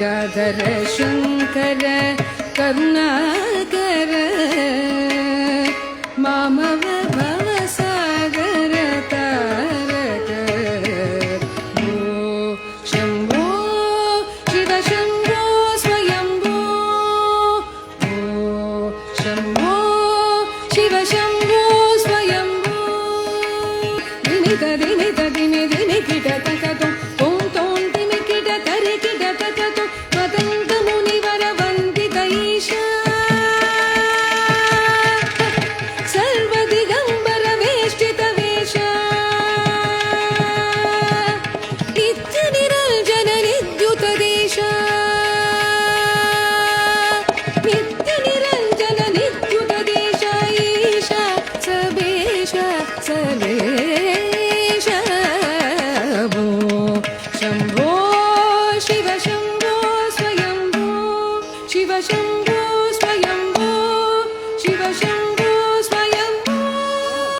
गंगाधर शंकर करुणाकर मामव भवसागर तारक भो शंभो शिव शंभो स्वयंभो भो शंभो शिव शंभो स्वयंभो दिनि दिनि दिनि दिनि किट तकतो शंभो शिव शंभो स्वयंभो शिव शंभो स्वयंभो शिव शंभो